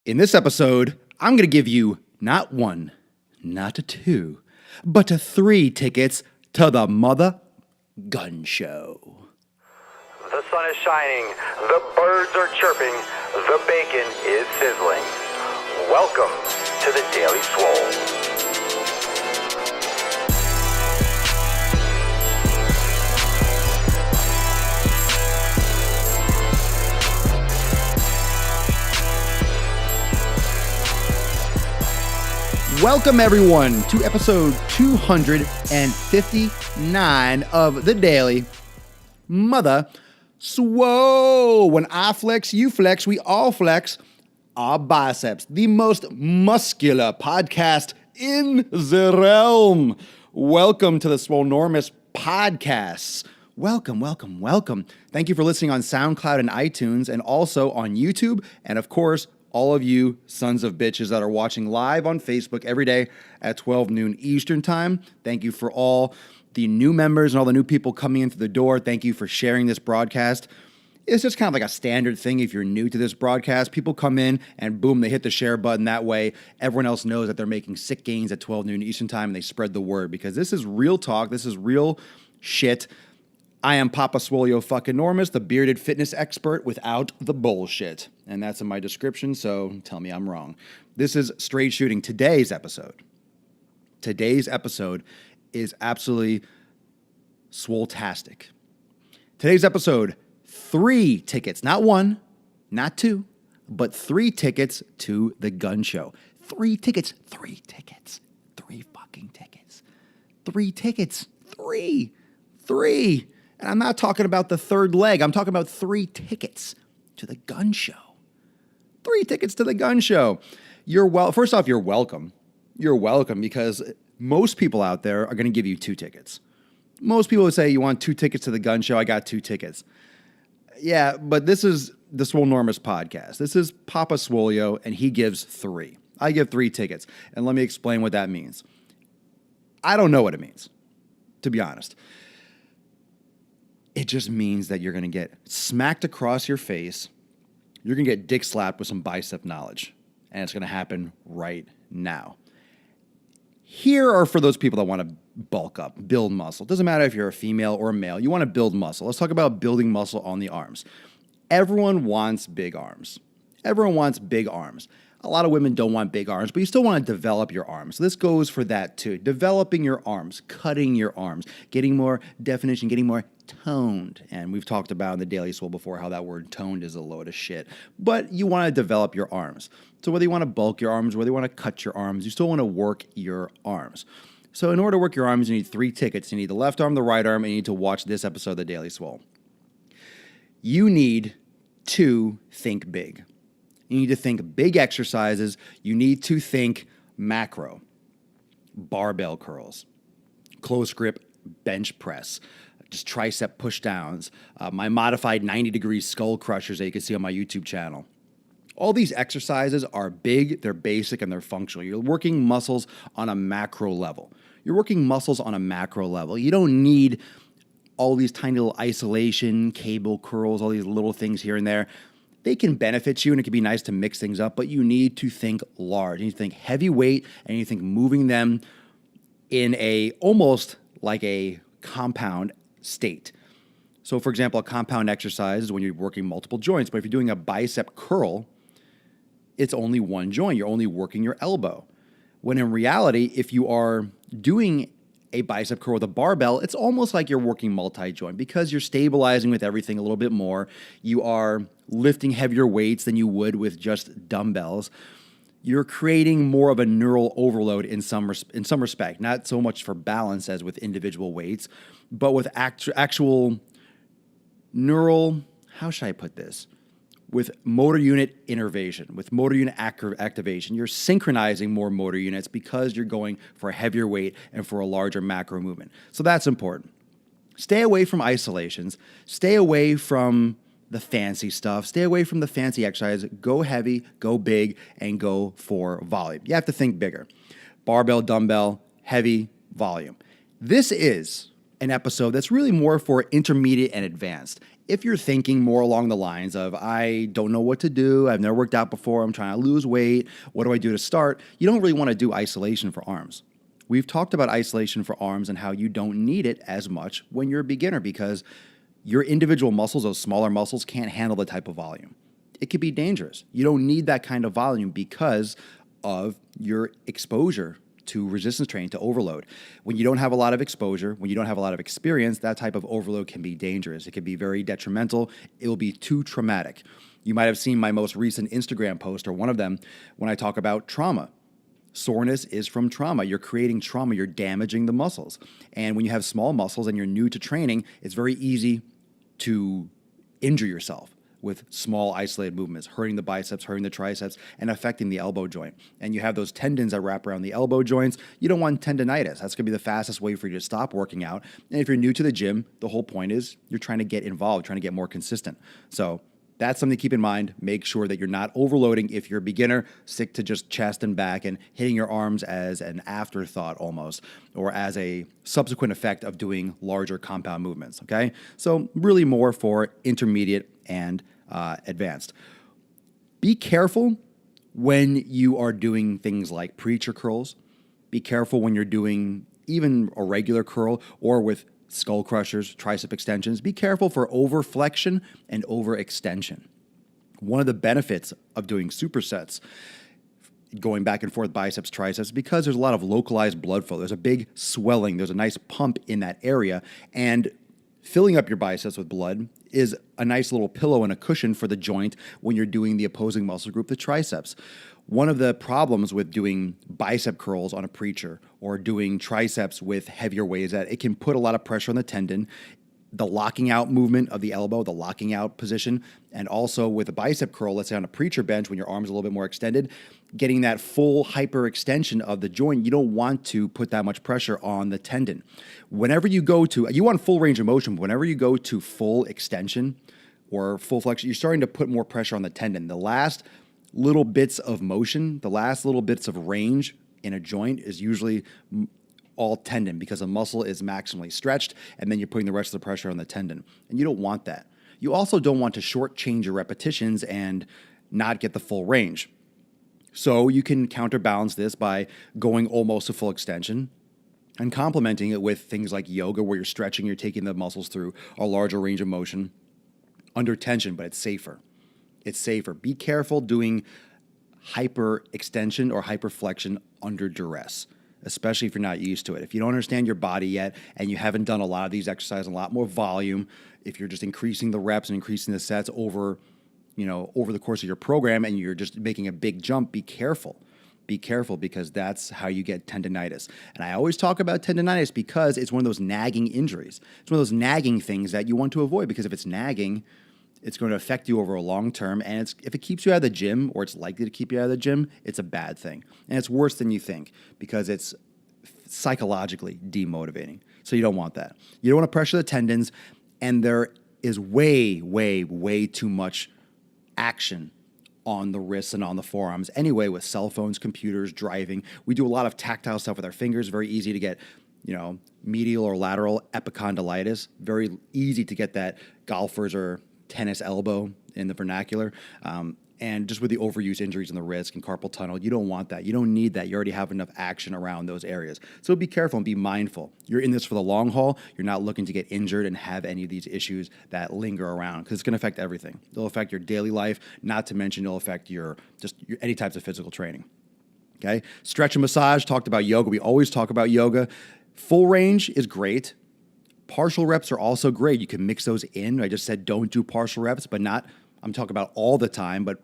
In this episode, I'm going to give you not one, not two, but three tickets to the Mother Gun Show. The sun is shining, the birds are chirping, the bacon is sizzling. Welcome to the Daily Swole. Welcome, everyone, to episode 259 of the Daily Mother Swole. When I flex, you flex, we all flex our biceps. The most muscular podcast in the realm. Welcome to the Swolenormous podcasts. Welcome, welcome, welcome. Thank you for listening on SoundCloud and iTunes, and also on YouTube, and of course, all of you sons of bitches that are watching live on Facebook every day at 12 noon Eastern time. Thank you for all the new members and all the new people coming in through the door. Thank you for sharing this broadcast. It's just kind of like a standard thing if you're new to this broadcast. People come in and boom, they hit the share button. That way, everyone else knows that they're making sick gains at 12 noon Eastern time, and they spread the word because this is real talk. This is real shit. I am Papa Swolenormous, the bearded fitness expert without the bullshit. And that's in my description, so tell me I'm wrong. This is straight shooting. Today's episode is absolutely swole-tastic. Today's episode, 3 tickets, not 1, not 2, but 3 tickets to the gun show. 3 tickets, 3 tickets, 3 fucking tickets. 3 tickets, 3. And I'm not talking about the third leg. I'm talking about 3 tickets to the gun show. 3 tickets to the gun show. First off, you're welcome. You're welcome because most people out there are going to give you 2 tickets. Most people would say, you want 2 tickets to the gun show? I got 2 tickets. Yeah, but this is the Swolenormous podcast. This is Papa Swolio, and he gives 3. I give 3 tickets. And let me explain what that means. I don't know what it means, to be honest. It just means that you're going to get smacked across your face. You're going to get dick slapped with some bicep knowledge. And it's going to happen right now. Here are for those people that want to bulk up, build muscle. It doesn't matter if you're a female or a male. You want to build muscle. Let's talk about building muscle on the arms. Everyone wants big arms. Everyone wants big arms. A lot of women don't want big arms, but you still want to develop your arms. So this goes for that too. Developing your arms, cutting your arms, getting more definition, getting more toned. And we've talked about in the Daily Swole before how that word toned is a load of shit. But you want to develop your arms. So whether you want to bulk your arms, whether you want to cut your arms, you still want to work your arms. So in order to work your arms, you need 3 tickets. You need the left arm, the right arm, and you need to watch this episode of the Daily Swole. You need to think big. You need to think big exercises. You need to think macro, barbell curls, close grip bench press, just tricep push downs, my modified 90-degree skull crushers that you can see on my YouTube channel. All these exercises are big, they're basic, and they're functional. You're working muscles on a macro level. You don't need all these tiny little isolation, cable curls, all these little things here and there. They can benefit you, and it can be nice to mix things up, but you need to think large. You need to think heavy weight, and you think moving them in almost like a compound state. So, for example, a compound exercise is when you're working multiple joints, but if you're doing a bicep curl, it's only one joint. You're only working your elbow. When in reality, if you are doing a bicep curl with a barbell, it's almost like you're working multi-joint because you're stabilizing with everything a little bit more. You are lifting heavier weights than you would with just dumbbells. You're creating more of a neural overload in some respect, not so much for balance as with individual weights, but with actual neural, how should I put this? With motor unit innervation, with motor unit activation. You're synchronizing more motor units because you're going for a heavier weight and for a larger macro movement. So that's important. Stay away from isolations. Stay away from the fancy stuff. Stay away from the fancy exercise. Go heavy, go big, and go for volume. You have to think bigger. Barbell, dumbbell, heavy, volume. This is an episode that's really more for intermediate and advanced. If you're thinking more along the lines of, I don't know what to do, I've never worked out before, I'm trying to lose weight, what do I do to start? You don't really want to do isolation for arms. We've talked about isolation for arms and how you don't need it as much when you're a beginner because your individual muscles, those smaller muscles, can't handle the type of volume. It could be dangerous. You don't need that kind of volume because of your exposure to resistance training, to overload. When you don't have a lot of exposure, when you don't have a lot of experience, that type of overload can be dangerous. It can be very detrimental. It will be too traumatic. You might have seen my most recent Instagram post, or one of them, when I talk about trauma. Soreness is from trauma. You're creating trauma. You're damaging the muscles. And when you have small muscles and you're new to training, it's very easy to injure yourself with small isolated movements, hurting the biceps, hurting the triceps, and affecting the elbow joint. And you have those tendons that wrap around the elbow joints. You don't want tendonitis. That's gonna be the fastest way for you to stop working out. And if you're new to the gym, the whole point is you're trying to get involved, trying to get more consistent. So that's something to keep in mind. Make sure that you're not overloading. If you're a beginner, stick to just chest and back and hitting your arms as an afterthought almost, or as a subsequent effect of doing larger compound movements, okay? So really more for intermediate and advanced. Be careful when you are doing things like preacher curls. Be careful when you're doing even a regular curl or with skull crushers, tricep extensions. Be careful for overflexion and overextension. One of the benefits of doing supersets, going back and forth biceps, triceps, because there's a lot of localized blood flow. There's a big swelling. There's a nice pump in that area. And filling up your biceps with blood is a nice little pillow and a cushion for the joint when you're doing the opposing muscle group, the triceps. One of the problems with doing bicep curls on a preacher or doing triceps with heavier weight is that it can put a lot of pressure on the tendon, the locking out movement of the elbow, the locking out position, and also with a bicep curl, let's say on a preacher bench when your arm's a little bit more extended, getting that full hyperextension of the joint, you don't want to put that much pressure on the tendon. Whenever you go to, you want full range of motion, but whenever you go to full extension or full flexion, you're starting to put more pressure on the tendon. The last little bits of motion, the last little bits of range in a joint is usually all tendon because the muscle is maximally stretched and then you're putting the rest of the pressure on the tendon. And you don't want that. You also don't want to shortchange your repetitions and not get the full range. So you can counterbalance this by going almost to full extension and complementing it with things like yoga where you're stretching, you're taking the muscles through a larger range of motion under tension, but it's safer. It's safer. Be careful doing hyperextension or hyperflexion under duress, especially if you're not used to it. If you don't understand your body yet and you haven't done a lot of these exercises, a lot more volume, if you're just increasing the reps and increasing the sets over the course of your program and you're just making a big jump, be careful. Be careful because that's how you get tendonitis. And I always talk about tendonitis because it's one of those nagging injuries. It's one of those nagging things that you want to avoid because if it's nagging, it's going to affect you over a long term. And if it keeps you out of the gym or it's likely to keep you out of the gym, it's a bad thing. And it's worse than you think because it's psychologically demotivating. So you don't want that. You don't want to pressure the tendons. And there is way, way, way too much action on the wrists and on the forearms. Anyway, with cell phones, computers, driving, we do a lot of tactile stuff with our fingers. Very easy to get, medial or lateral epicondylitis. Very easy to get that golfers or tennis elbow in the vernacular. And just with the overuse injuries in the wrist and carpal tunnel, you don't want that. You don't need that. You already have enough action around those areas. So be careful and be mindful. You're in this for the long haul. You're not looking to get injured and have any of these issues that linger around because it's going to affect everything. It'll affect your daily life, not to mention it'll affect your any types of physical training. Okay? Stretch and massage, talked about yoga. We always talk about yoga. Full range is great. Partial reps are also great. You can mix those in. I just said don't do partial reps, but I'm talking about all the time, but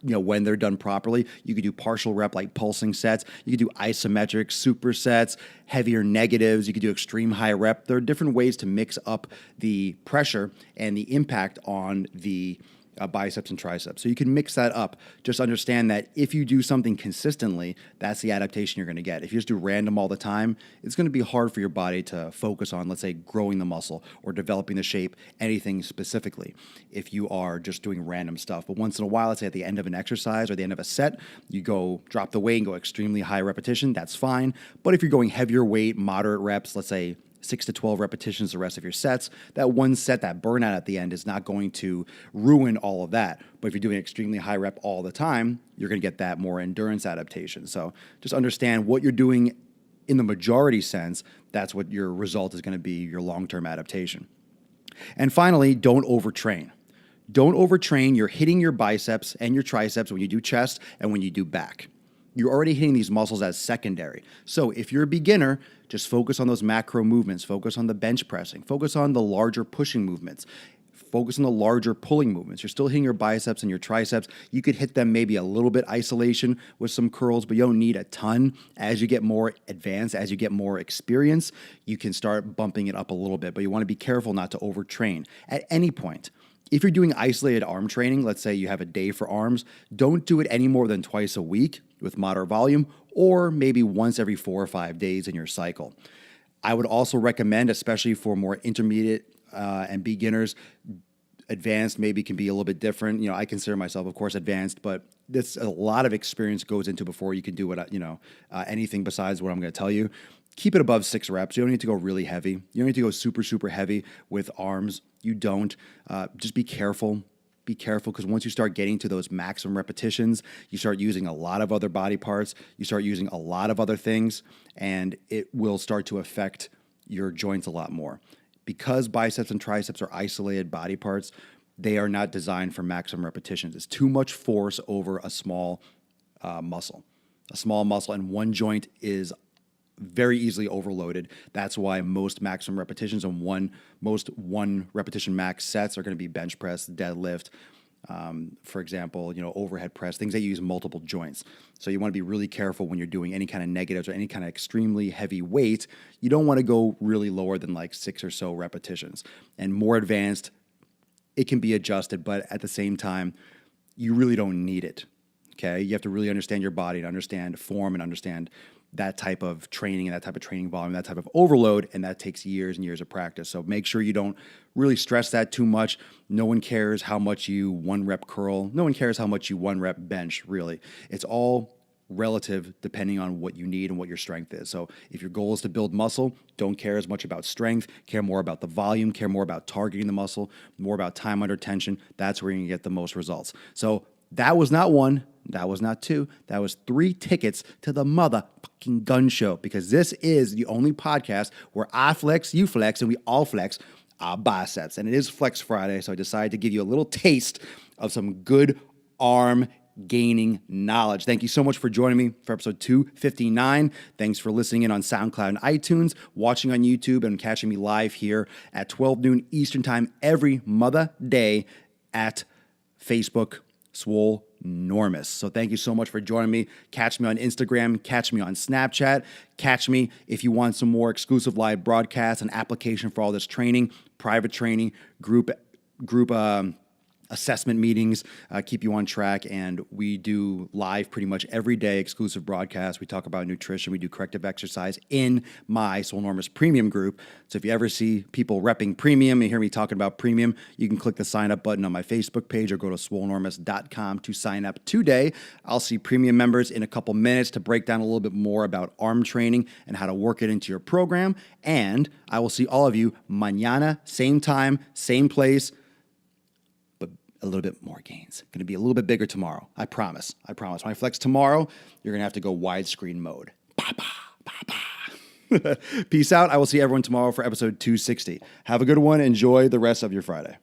when they're done properly, you could do partial rep like pulsing sets. You could do isometric supersets, heavier negatives. You could do extreme high rep. There are different ways to mix up the pressure and the impact on the biceps and triceps. So you can mix that up. Just understand that if you do something consistently, that's the adaptation you're going to get. If you just do random all the time, it's going to be hard for your body to focus on, let's say, growing the muscle or developing the shape, anything specifically, if you are just doing random stuff. But once in a while, let's say at the end of an exercise or the end of a set, you go drop the weight and go extremely high repetition, that's fine. But if you're going heavier weight, moderate reps, let's say 6 to 12 repetitions the rest of your sets. That one set, that burnout at the end is not going to ruin all of that. But if you're doing extremely high rep all the time, you're going to get that more endurance adaptation. So just understand what you're doing in the majority sense. That's what your result is going to be, your long-term adaptation. And finally, don't overtrain. Don't overtrain. You're hitting your biceps and your triceps when you do chest and when you do back. You're already hitting these muscles as secondary. So if you're a beginner, just focus on those macro movements. Focus on the bench pressing. Focus on the larger pushing movements. Focus on the larger pulling movements. You're still hitting your biceps and your triceps. You could hit them maybe a little bit isolation with some curls, but you don't need a ton. As you get more advanced, as you get more experience, you can start bumping it up a little bit, but you want to be careful not to overtrain at any point. If you're doing isolated arm training, let's say you have a day for arms, don't do it any more than twice a week with moderate volume, or maybe once every 4 or 5 days in your cycle. I would also recommend, especially for more intermediate and beginners, advanced maybe can be a little bit different. I consider myself, of course, advanced, but this a lot of experience goes into before you can do what anything besides what I'm going to tell you. Keep it above 6 reps. You don't need to go really heavy. You don't need to go super, super heavy with arms. You don't. Just be careful. Be careful, because once you start getting to those maximum repetitions, you start using a lot of other body parts. You start using a lot of other things, and it will start to affect your joints a lot more. Because biceps and triceps are isolated body parts, they are not designed for maximum repetitions. It's too much force over a small muscle. A small muscle and one joint is very easily overloaded. That's why most maximum repetitions and most one repetition max sets are going to be bench press, deadlift, for example, overhead press, things that use multiple joints. So you want to be really careful when you're doing any kind of negatives or any kind of extremely heavy weight. You don't want to go really lower than like 6 or so repetitions. And more advanced, it can be adjusted, but at the same time, you really don't need it. Okay? You have to really understand your body and understand form and understand that type of training and that type of training volume, that type of overload, and that takes years and years of practice. So make sure you don't really stress that too much. No one cares how much you 1-rep curl. No one cares how much you 1-rep bench, really. It's all relative depending on what you need and what your strength is. So if your goal is to build muscle, don't care as much about strength, care more about the volume, care more about targeting the muscle, more about time under tension. That's where you're going to get the most results. So that was not 1, that was not 2, that was 3 tickets to the motherfucking gun show, because this is the only podcast where I flex, you flex, and we all flex our biceps. And it is Flex Friday, so I decided to give you a little taste of some good arm gaining knowledge. Thank you so much for joining me for episode 259. Thanks for listening in on SoundCloud and iTunes, watching on YouTube, and catching me live here at 12 noon Eastern time every mother day at Facebook, Swolenormous. So thank you so much for joining me. Catch me on Instagram, catch me on Snapchat, catch me if you want some more exclusive live broadcasts and application for all this training, private training, group assessment meetings, keep you on track. And we do live pretty much every day, exclusive broadcasts. We talk about nutrition. We do corrective exercise in my Swolenormous premium group. So if you ever see people repping premium and hear me talking about premium, you can click the sign up button on my Facebook page or go to swolenormous.com to sign up today. I'll see premium members in a couple minutes to break down a little bit more about arm training and how to work it into your program. And I will see all of you mañana, same time, same place, a little bit more gains. Going to be a little bit bigger tomorrow. I promise. I promise. When I flex tomorrow, you're going to have to go widescreen mode. Peace out. I will see everyone tomorrow for episode 260. Have a good one. Enjoy the rest of your Friday.